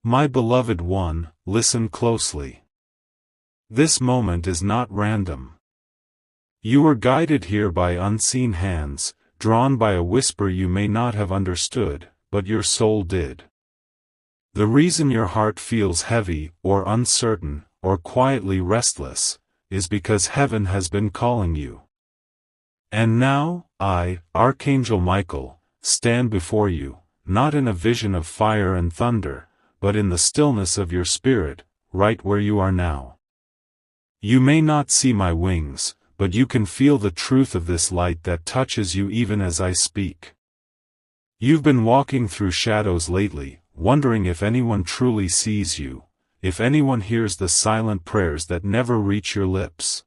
My beloved one, listen closely. This moment is not random. You were guided here by unseen hands, drawn by a whisper you may not have understood, but your soul did. The reason your heart feels heavy, or uncertain, or quietly restless, is because heaven has been calling you. And now, I, Archangel Michael, stand before you, not in a vision of fire and thunder, but in the stillness of your spirit, right where you are now. You may not see my wings, but you can feel the truth of this light that touches you even as I speak. You've been walking through shadows lately, wondering if anyone truly sees you, if anyone hears the silent prayers that never reach your lips.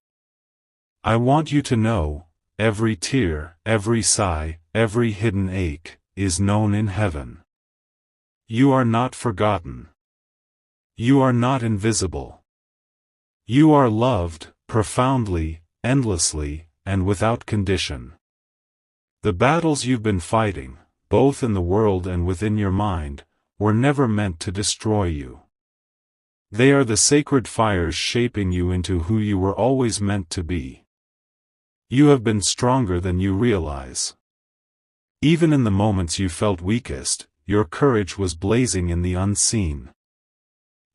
I want you to know, every tear, every sigh, every hidden ache, is known in heaven. You are not forgotten. You are not invisible. You are loved, profoundly, endlessly, and without condition. The battles you've been fighting, both in the world and within your mind, were never meant to destroy you. They are the sacred fires shaping you into who you were always meant to be. You have been stronger than you realize. Even in the moments you felt weakest, your courage was blazing in the unseen.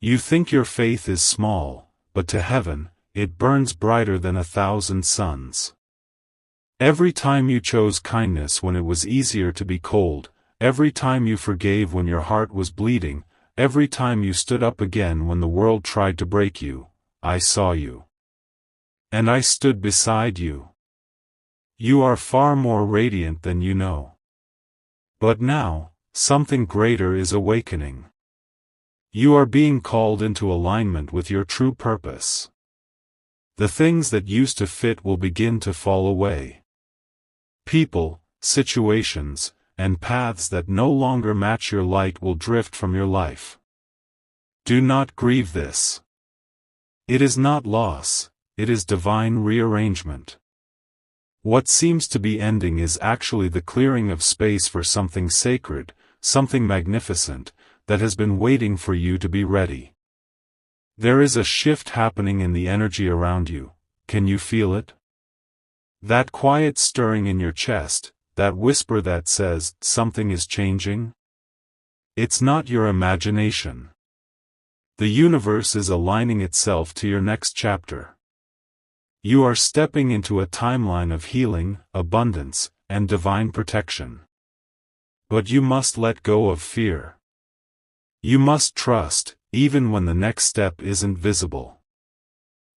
You think your faith is small, but to heaven, it burns brighter than 1,000 suns. Every time you chose kindness when it was easier to be cold, every time you forgave when your heart was bleeding, every time you stood up again when the world tried to break you, I saw you. And I stood beside you. You are far more radiant than you know. But now, something greater is awakening. You are being called into alignment with your true purpose. The things that used to fit will begin to fall away. People, situations, and paths that no longer match your light will drift from your life. Do not grieve this. It is not loss, it is divine rearrangement. What seems to be ending is actually the clearing of space for something sacred, something magnificent, that has been waiting for you to be ready. There is a shift happening in the energy around you. Can you feel it? That quiet stirring in your chest, that whisper that says, something is changing? It's not your imagination. The universe is aligning itself to your next chapter. You are stepping into a timeline of healing, abundance, and divine protection. But you must let go of fear. You must trust, even when the next step isn't visible.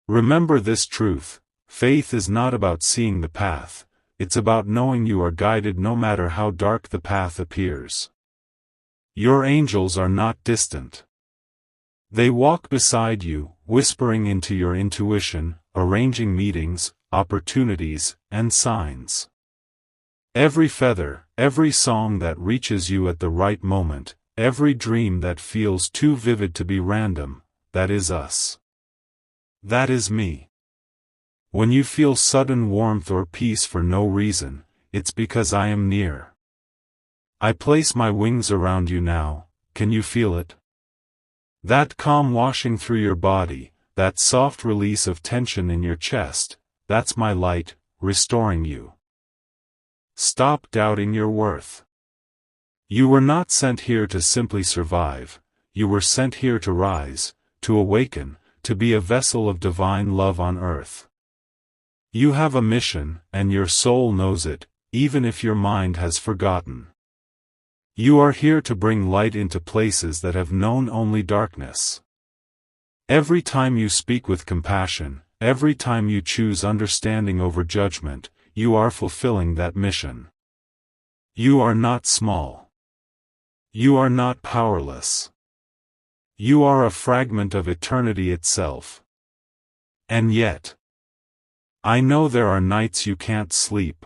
Remember this truth: faith is not about seeing the path, it's about knowing you are guided no matter how dark the path appears. Your angels are not distant. They walk beside you, whispering into your intuition, arranging meetings, opportunities, and signs. Every feather, every song that reaches you at the right moment, every dream that feels too vivid to be random, that is us. That is me. When you feel sudden warmth or peace for no reason, it's because I am near. I place my wings around you now. Can you feel it? That calm washing through your body, that soft release of tension in your chest, that's my light, restoring you. Stop doubting your worth. You were not sent here to simply survive, you were sent here to rise, to awaken, to be a vessel of divine love on earth. You have a mission, and your soul knows it, even if your mind has forgotten. You are here to bring light into places that have known only darkness. Every time you speak with compassion, every time you choose understanding over judgment, you are fulfilling that mission. You are not small. You are not powerless. You are a fragment of eternity itself. And yet, I know there are nights you can't sleep.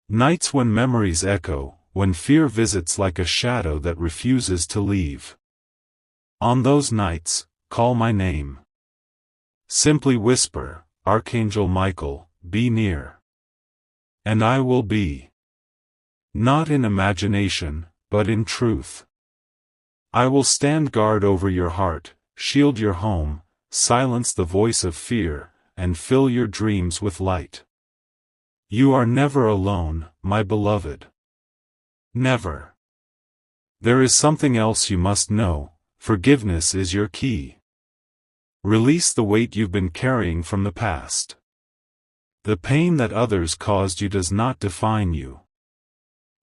Nights when memories echo, when fear visits like a shadow that refuses to leave. On those nights, call my name. Simply whisper, Archangel Michael, be near. And I will be. Not in imagination, but in truth. I will stand guard over your heart, shield your home, silence the voice of fear, and fill your dreams with light. You are never alone, my beloved. Never. There is something else you must know: forgiveness is your key. Release the weight you've been carrying from the past. The pain that others caused you does not define you.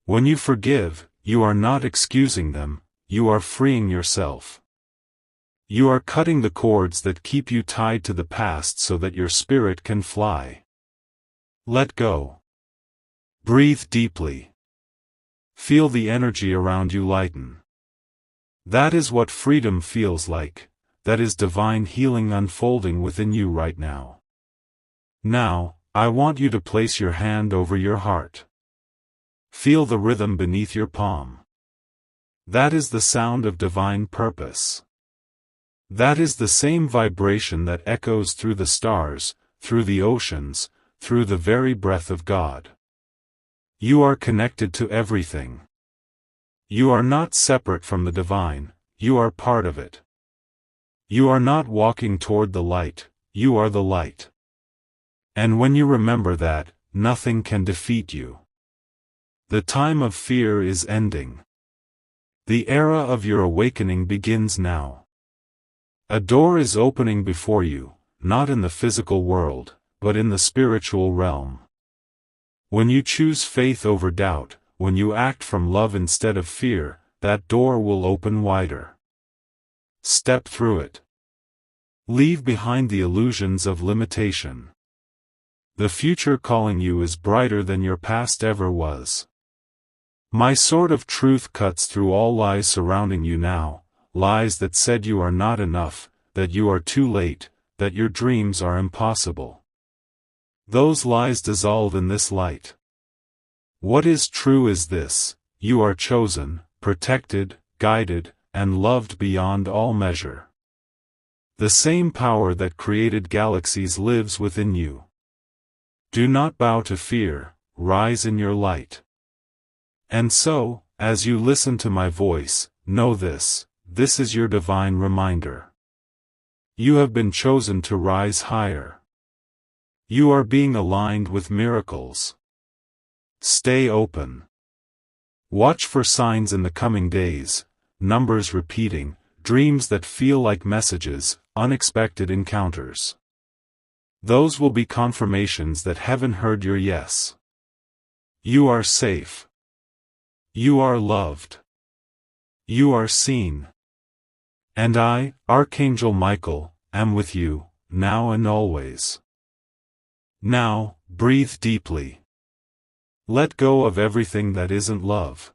When you forgive, you are not excusing them, you are freeing yourself. You are cutting the cords that keep you tied to the past so that your spirit can fly. Let go. Breathe deeply. Feel the energy around you lighten. That is what freedom feels like. That is divine healing unfolding within you right now. Now, I want you to place your hand over your heart. Feel the rhythm beneath your palm. That is the sound of divine purpose. That is the same vibration that echoes through the stars, through the oceans, through the very breath of God. You are connected to everything. You are not separate from the divine, you are part of it. You are not walking toward the light, you are the light. And when you remember that, nothing can defeat you. The time of fear is ending. The era of your awakening begins now. A door is opening before you, not in the physical world, but in the spiritual realm. When you choose faith over doubt, when you act from love instead of fear, that door will open wider. Step through it. Leave behind the illusions of limitation. The future calling you is brighter than your past ever was. My sword of truth cuts through all lies surrounding you now, lies that said you are not enough, that you are too late, that your dreams are impossible. Those lies dissolve in this light. What is true is this: you are chosen, protected, guided, and loved beyond all measure. The same power that created galaxies lives within you. Do not bow to fear, rise in your light. And so, as you listen to my voice, know this: this is your divine reminder. You have been chosen to rise higher. You are being aligned with miracles. Stay open. Watch for signs in the coming days, numbers repeating, dreams that feel like messages, unexpected encounters. Those will be confirmations that heaven heard your yes. You are safe. You are loved. You are seen. And I, Archangel Michael, am with you, now and always. Now, breathe deeply. Let go of everything that isn't love.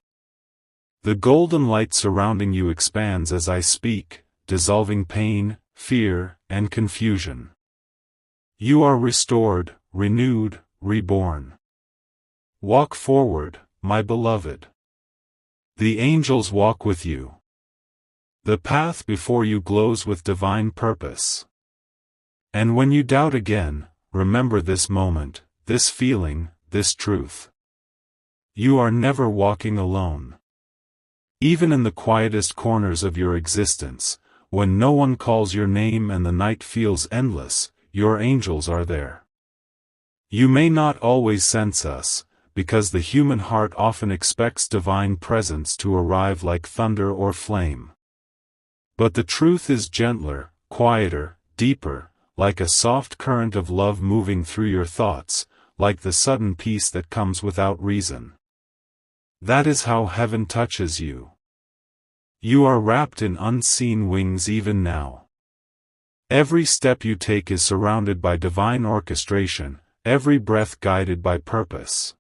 The golden light surrounding you expands as I speak, dissolving pain, fear, and confusion. You are restored, renewed, reborn. Walk forward, my beloved. The angels walk with you. The path before you glows with divine purpose. And when you doubt again, remember this moment, this feeling, this truth. You are never walking alone. Even in the quietest corners of your existence, when no one calls your name and the night feels endless, your angels are there. You may not always sense us, because the human heart often expects divine presence to arrive like thunder or flame. But the truth is gentler, quieter, deeper, like a soft current of love moving through your thoughts, like the sudden peace that comes without reason. That is how heaven touches you. You are wrapped in unseen wings even now. Every step you take is surrounded by divine orchestration, every breath guided by purpose.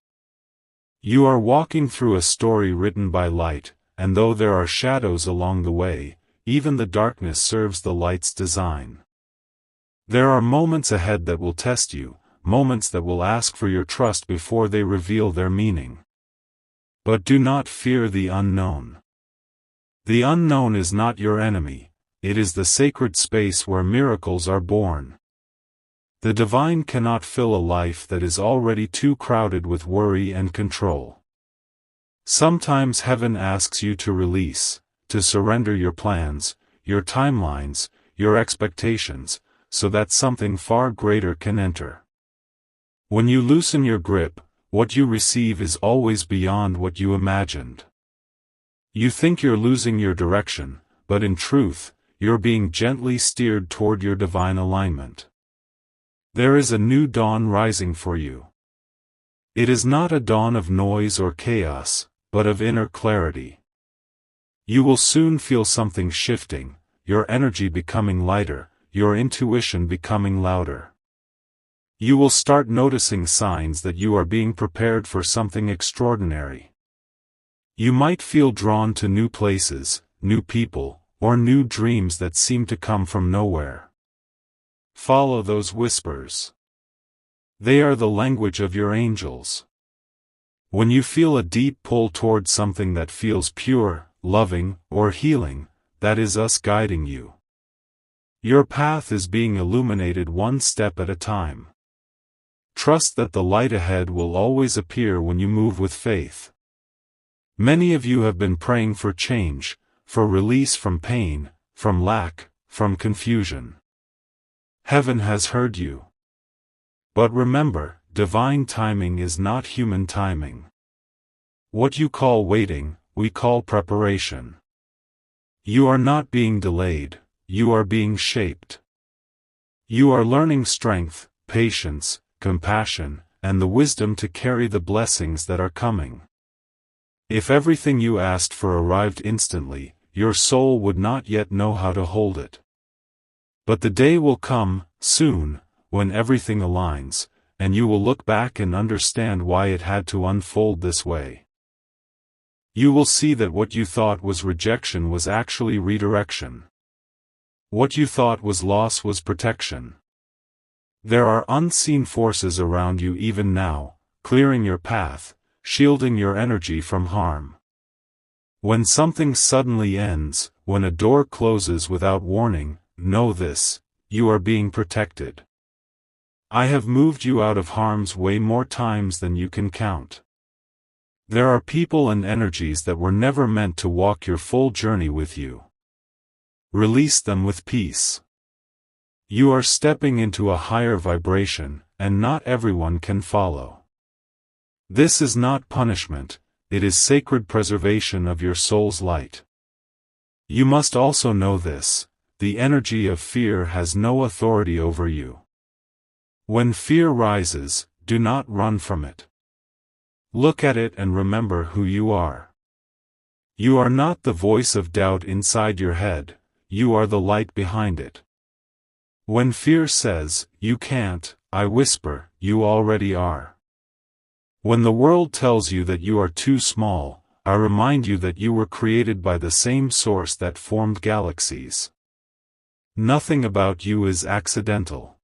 You are walking through a story written by light, and though there are shadows along the way, even the darkness serves the light's design. There are moments ahead that will test you, moments that will ask for your trust before they reveal their meaning. But do not fear the unknown. The unknown is not your enemy, it is the sacred space where miracles are born. The divine cannot fill a life that is already too crowded with worry and control. Sometimes heaven asks you to release, to surrender your plans, your timelines, your expectations, so that something far greater can enter. When you loosen your grip, what you receive is always beyond what you imagined. You think you're losing your direction, but in truth, you're being gently steered toward your divine alignment. There is a new dawn rising for you. It is not a dawn of noise or chaos, but of inner clarity. You will soon feel something shifting, your energy becoming lighter, your intuition becoming louder. You will start noticing signs that you are being prepared for something extraordinary. You might feel drawn to new places, new people, or new dreams that seem to come from nowhere. Follow those whispers. They are the language of your angels. When you feel a deep pull toward something that feels pure, loving, or healing, that is us guiding you. Your path is being illuminated one step at a time. Trust that the light ahead will always appear when you move with faith. Many of you have been praying for change, for release from pain, from lack, from confusion. Heaven has heard you. But remember, divine timing is not human timing. What you call waiting, we call preparation. You are not being delayed, you are being shaped. You are learning strength, patience, compassion, and the wisdom to carry the blessings that are coming. If everything you asked for arrived instantly, your soul would not yet know how to hold it. But the day will come, soon, when everything aligns, and you will look back and understand why it had to unfold this way. You will see that what you thought was rejection was actually redirection. What you thought was loss was protection. There are unseen forces around you even now, clearing your path, shielding your energy from harm. When something suddenly ends, when a door closes without warning, know this: you are being protected. I have moved you out of harm's way more times than you can count. There are people and energies that were never meant to walk your full journey with you. Release them with peace. You are stepping into a higher vibration, and not everyone can follow. This is not punishment, it is sacred preservation of your soul's light. You must also know this: the energy of fear has no authority over you. When fear rises, do not run from it. Look at it and remember who you are. You are not the voice of doubt inside your head, you are the light behind it. When fear says, "You can't," I whisper, "You already are." When the world tells you that you are too small, I remind you that you were created by the same source that formed galaxies. Nothing about you is accidental.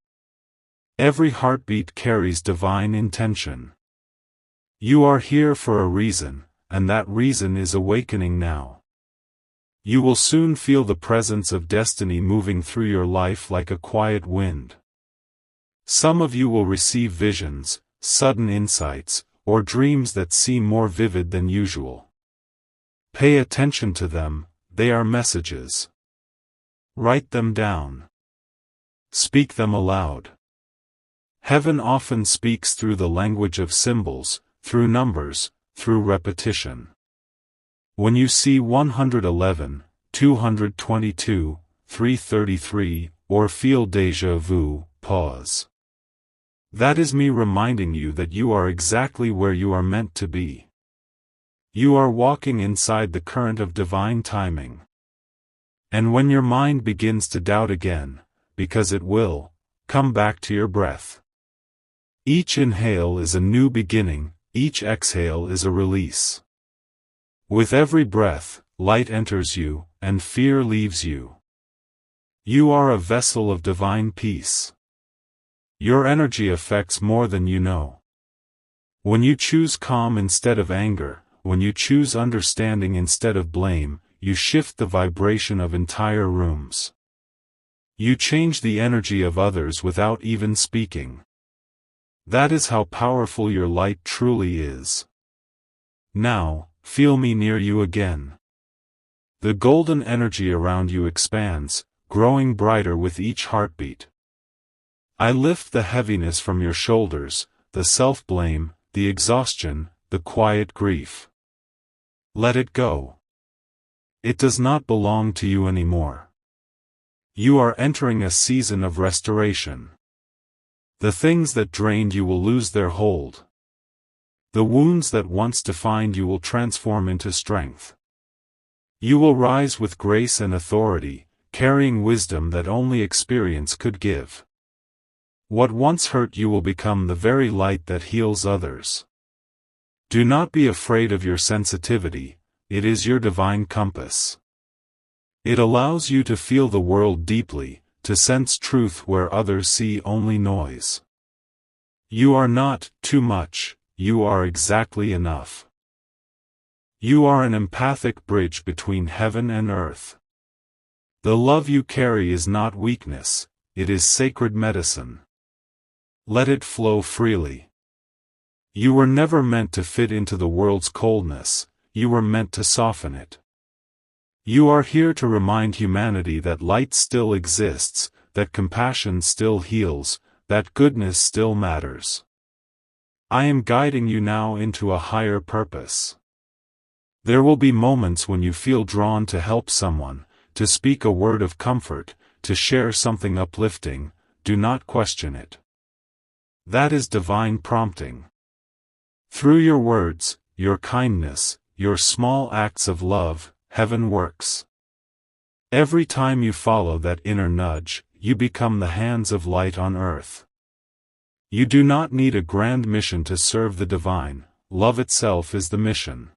Every heartbeat carries divine intention. You are here for a reason, and that reason is awakening now. You will soon feel the presence of destiny moving through your life like a quiet wind. Some of you will receive visions, sudden insights, or dreams that seem more vivid than usual. Pay attention to them, they are messages. Write them down. Speak them aloud. Heaven often speaks through the language of symbols, through numbers, through repetition. When you see 111, 222, 333, or feel déjà vu, pause. That is me reminding you that you are exactly where you are meant to be. You are walking inside the current of divine timing. And when your mind begins to doubt again, because it will, come back to your breath. Each inhale is a new beginning, each exhale is a release. With every breath, light enters you, and fear leaves you. You are a vessel of divine peace. Your energy affects more than you know. When you choose calm instead of anger, when you choose understanding instead of blame, you shift the vibration of entire rooms. You change the energy of others without even speaking. That is how powerful your light truly is. Now, feel me near you again. The golden energy around you expands, growing brighter with each heartbeat. I lift the heaviness from your shoulders, the self-blame, the exhaustion, the quiet grief. Let it go. It does not belong to you anymore. You are entering a season of restoration. The things that drained you will lose their hold. The wounds that once defined you will transform into strength. You will rise with grace and authority, carrying wisdom that only experience could give. What once hurt you will become the very light that heals others. Do not be afraid of your sensitivity, it is your divine compass. It allows you to feel the world deeply, to sense truth where others see only noise. You are not too much, you are exactly enough. You are an empathic bridge between heaven and earth. The love you carry is not weakness, it is sacred medicine. Let it flow freely. You were never meant to fit into the world's coldness, you were meant to soften it. You are here to remind humanity that light still exists, that compassion still heals, that goodness still matters. I am guiding you now into a higher purpose. There will be moments when you feel drawn to help someone, to speak a word of comfort, to share something uplifting. Do not question it. That is divine prompting. Through your words, your kindness, your small acts of love, heaven works. Every time you follow that inner nudge, you become the hands of light on earth. You do not need a grand mission to serve the divine, love itself is the mission.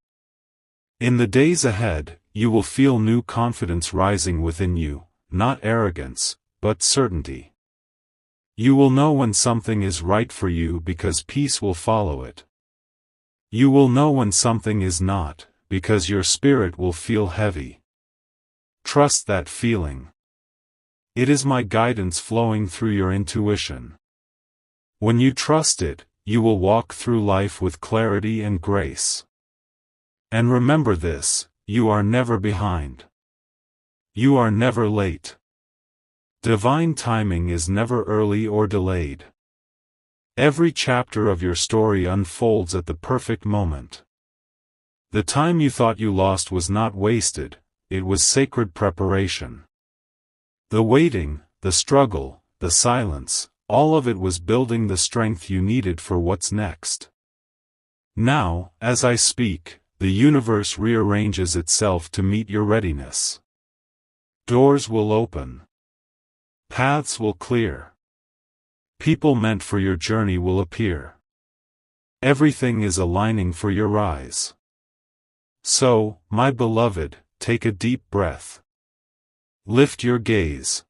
In the days ahead, you will feel new confidence rising within you, not arrogance, but certainty. You will know when something is right for you because peace will follow it. You will know when something is not, because your spirit will feel heavy. Trust that feeling. It is my guidance flowing through your intuition. When you trust it, you will walk through life with clarity and grace. And remember this, you are never behind. You are never late. Divine timing is never early or delayed. Every chapter of your story unfolds at the perfect moment. The time you thought you lost was not wasted, it was sacred preparation. The waiting, the struggle, the silence, all of it was building the strength you needed for what's next. Now, as I speak, the universe rearranges itself to meet your readiness. Doors will open. Paths will clear. People meant for your journey will appear. Everything is aligning for your rise. So, my beloved, take a deep breath. Lift your gaze.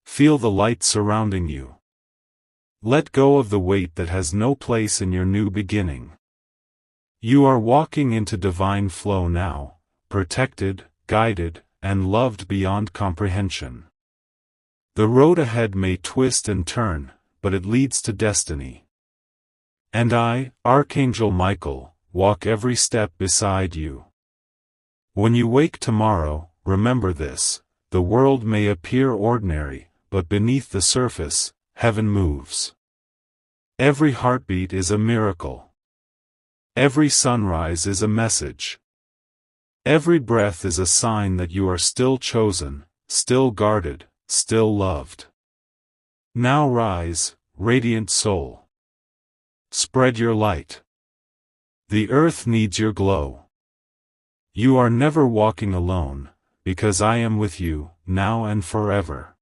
Feel the light surrounding you. Let go of the weight that has no place in your new beginning. You are walking into divine flow now, protected, guided, and loved beyond comprehension. The road ahead may twist and turn, but it leads to destiny. And I, Archangel Michael, walk every step beside you. When you wake tomorrow, remember this, the world may appear ordinary, but beneath the surface, heaven moves. Every heartbeat is a miracle. Every sunrise is a message. Every breath is a sign that you are still chosen, still guarded, still loved. Now rise, radiant soul. Spread your light. The earth needs your glow. You are never walking alone, because I am with you, now and forever.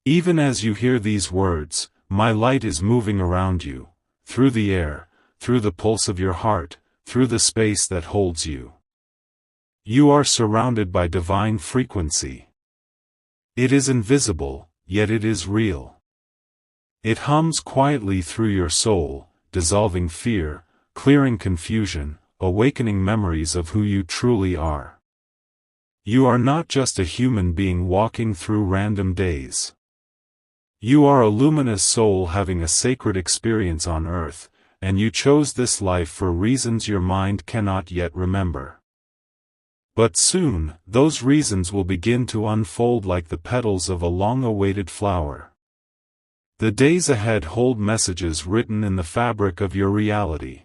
Even as you hear these words, my light is moving around you, through the air, through the pulse of your heart, through the space that holds you. You are surrounded by divine frequency. It is invisible, yet it is real. It hums quietly through your soul, dissolving fear, clearing confusion, awakening memories of who you truly are. You are not just a human being walking through random days. You are a luminous soul having a sacred experience on earth, and you chose this life for reasons your mind cannot yet remember. But soon, those reasons will begin to unfold like the petals of a long-awaited flower. The days ahead hold messages written in the fabric of your reality.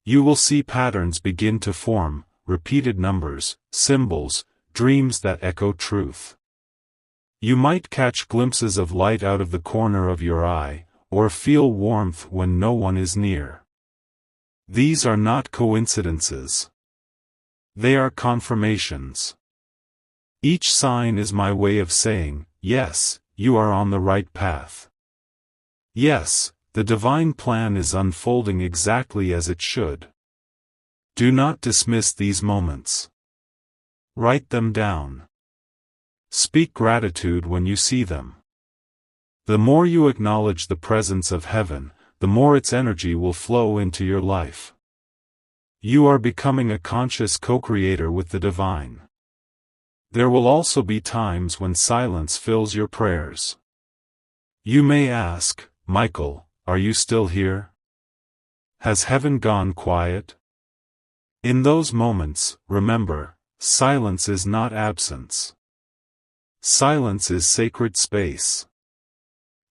You will see patterns begin to form, repeated numbers, symbols, dreams that echo truth. You might catch glimpses of light out of the corner of your eye, or feel warmth when no one is near. These are not coincidences. They are confirmations. Each sign is my way of saying, yes, you are on the right path. Yes, the divine plan is unfolding exactly as it should. Do not dismiss these moments. Write them down. Speak gratitude when you see them. The more you acknowledge the presence of heaven, the more its energy will flow into your life. You are becoming a conscious co-creator with the divine. There will also be times when silence fills your prayers. You may ask, Michael, are you still here? Has heaven gone quiet? In those moments, remember, silence is not absence. Silence is sacred space.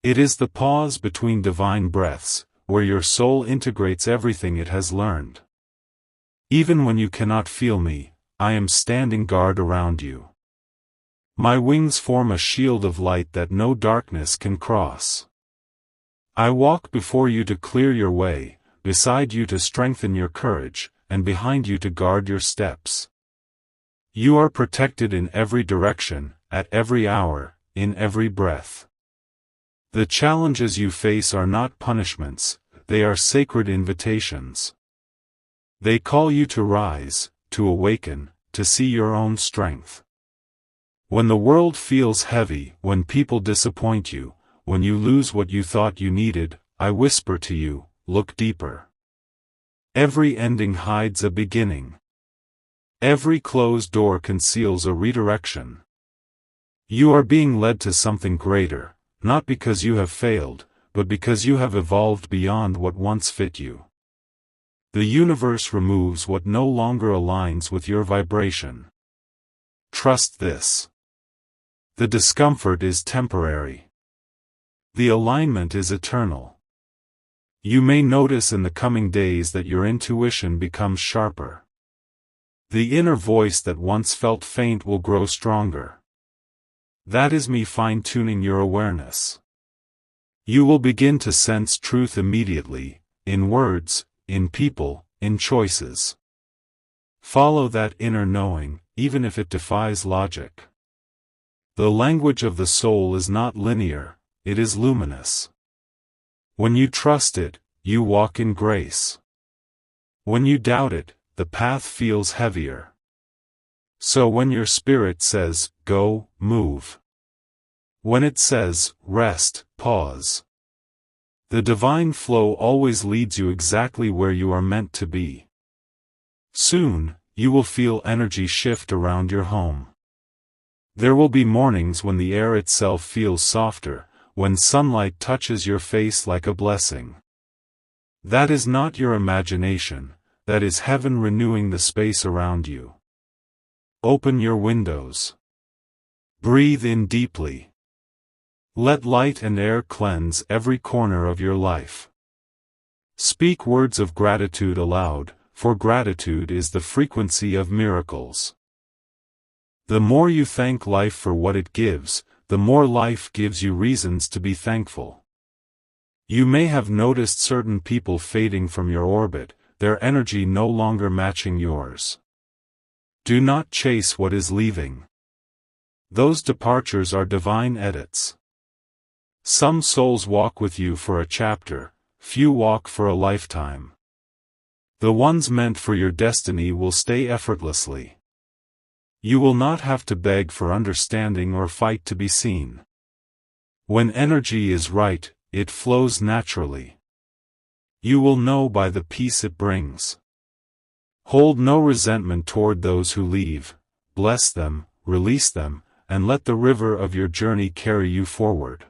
It is the pause between divine breaths, where your soul integrates everything it has learned. Even when you cannot feel me, I am standing guard around you. My wings form a shield of light that no darkness can cross. I walk before you to clear your way, beside you to strengthen your courage, and behind you to guard your steps. You are protected in every direction, at every hour, in every breath. The challenges you face are not punishments, they are sacred invitations. They call you to rise, to awaken, to see your own strength. When the world feels heavy, when people disappoint you, when you lose what you thought you needed, I whisper to you, look deeper. Every ending hides a beginning. Every closed door conceals a redirection. You are being led to something greater, not because you have failed, but because you have evolved beyond what once fit you. The universe removes what no longer aligns with your vibration. Trust this. The discomfort is temporary. The alignment is eternal. You may notice in the coming days that your intuition becomes sharper. The inner voice that once felt faint will grow stronger. That is me fine-tuning your awareness. You will begin to sense truth immediately, in words, in people, in choices. Follow that inner knowing, even if it defies logic. The language of the soul is not linear, it is luminous. When you trust it, you walk in grace. When you doubt it, the path feels heavier. So when your spirit says, go, move. When it says, rest, pause. The divine flow always leads you exactly where you are meant to be. Soon, you will feel energy shift around your home. There will be mornings when the air itself feels softer, when sunlight touches your face like a blessing. That is not your imagination, that is heaven renewing the space around you. Open your windows. Breathe in deeply. Let light and air cleanse every corner of your life. Speak words of gratitude aloud, for gratitude is the frequency of miracles. The more you thank life for what it gives, the more life gives you reasons to be thankful. You may have noticed certain people fading from your orbit, their energy no longer matching yours. Do not chase what is leaving. Those departures are divine edits. Some souls walk with you for a chapter, few walk for a lifetime. The ones meant for your destiny will stay effortlessly. You will not have to beg for understanding or fight to be seen. When energy is right, it flows naturally. You will know by the peace it brings. Hold no resentment toward those who leave, bless them, release them, and let the river of your journey carry you forward.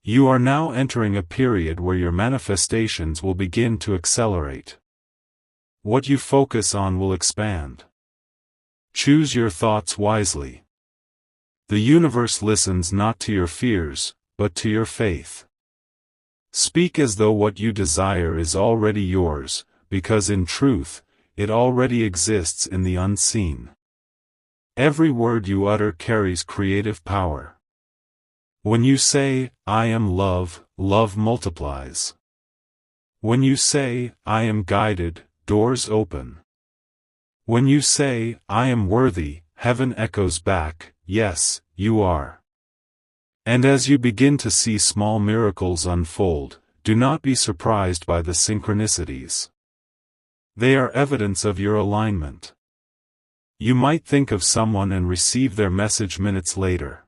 You are now entering a period where your manifestations will begin to accelerate. What you focus on will expand. Choose your thoughts wisely. The universe listens not to your fears, but to your faith. Speak as though what you desire is already yours, because in truth, it already exists in the unseen. Every word you utter carries creative power. When you say, "I am love," love multiplies. When you say, "I am guided," doors open. When you say, "I am worthy," heaven echoes back, "Yes, you are." And as you begin to see small miracles unfold, do not be surprised by the synchronicities. They are evidence of your alignment. You might think of someone and receive their message minutes later.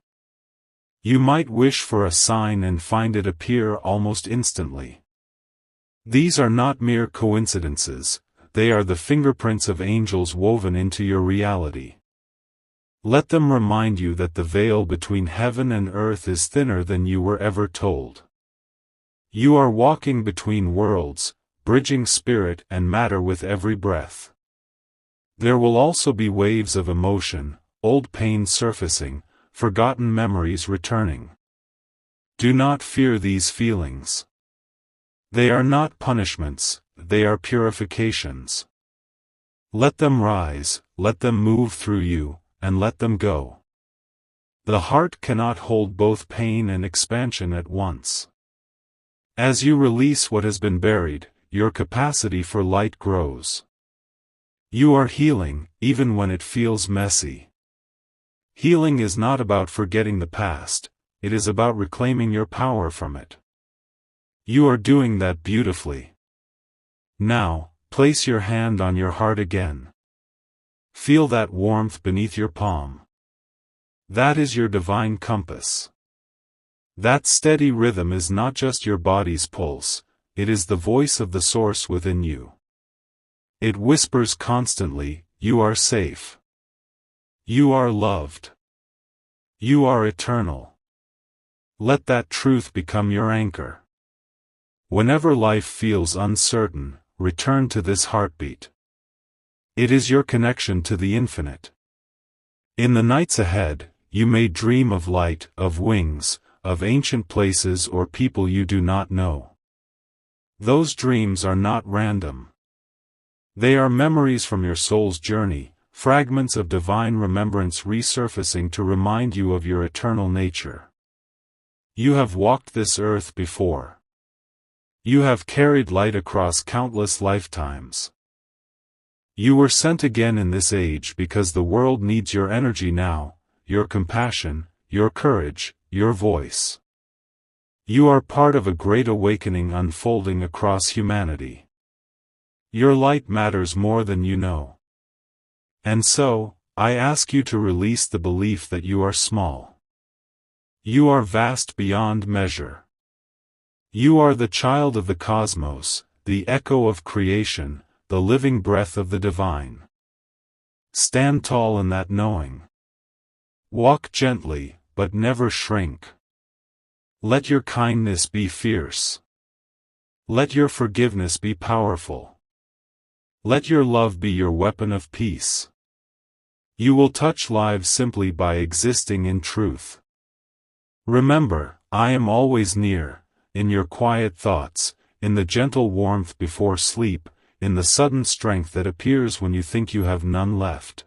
You might wish for a sign and find it appear almost instantly. These are not mere coincidences, they are the fingerprints of angels woven into your reality. Let them remind you that the veil between heaven and earth is thinner than you were ever told. You are walking between worlds, bridging spirit and matter with every breath. There will also be waves of emotion, old pain surfacing, forgotten memories returning. Do not fear these feelings. They are not punishments, they are purifications. Let them rise, let them move through you, and let them go. The heart cannot hold both pain and expansion at once. As you release what has been buried, your capacity for light grows. You are healing, even when it feels messy. Healing is not about forgetting the past, it is about reclaiming your power from it. You are doing that beautifully. Now, place your hand on your heart again. Feel that warmth beneath your palm. That is your divine compass. That steady rhythm is not just your body's pulse, it is the voice of the source within you. It whispers constantly, "You are safe. You are loved. You are eternal." Let that truth become your anchor. Whenever life feels uncertain, return to this heartbeat. It is your connection to the infinite. In the nights ahead, you may dream of light, of wings, of ancient places or people you do not know. Those dreams are not random. They are memories from your soul's journey, fragments of divine remembrance resurfacing to remind you of your eternal nature. You have walked this earth before. You have carried light across countless lifetimes. You were sent again in this age because the world needs your energy now, your compassion, your courage, your voice. You are part of a great awakening unfolding across humanity. Your light matters more than you know. And so, I ask you to release the belief that you are small. You are vast beyond measure. You are the child of the cosmos, the echo of creation, the living breath of the divine. Stand tall in that knowing. Walk gently, but never shrink. Let your kindness be fierce. Let your forgiveness be powerful. Let your love be your weapon of peace. You will touch lives simply by existing in truth. Remember, I am always near, in your quiet thoughts, in the gentle warmth before sleep, in the sudden strength that appears when you think you have none left.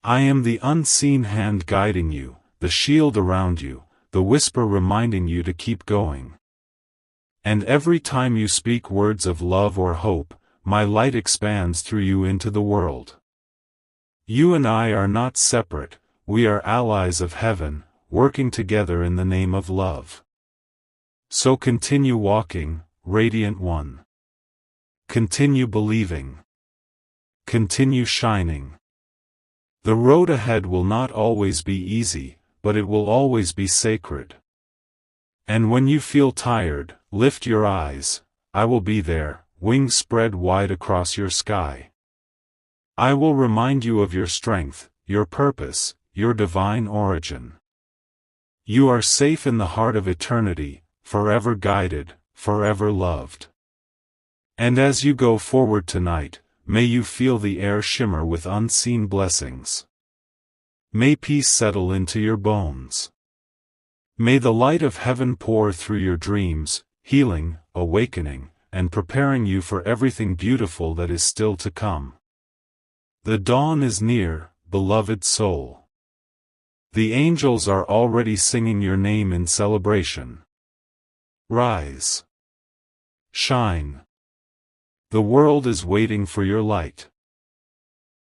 I am the unseen hand guiding you, the shield around you, the whisper reminding you to keep going. And every time you speak words of love or hope, my light expands through you into the world. You and I are not separate, we are allies of heaven, working together in the name of love. So continue walking, radiant one. Continue believing. Continue shining. The road ahead will not always be easy, but it will always be sacred. And when you feel tired, lift your eyes, I will be there, wings spread wide across your sky. I will remind you of your strength, your purpose, your divine origin. You are safe in the heart of eternity, forever guided, forever loved. And as you go forward tonight, may you feel the air shimmer with unseen blessings. May peace settle into your bones. May the light of heaven pour through your dreams, healing, awakening, and preparing you for everything beautiful that is still to come. The dawn is near, beloved soul. The angels are already singing your name in celebration. Rise. Shine. The world is waiting for your light.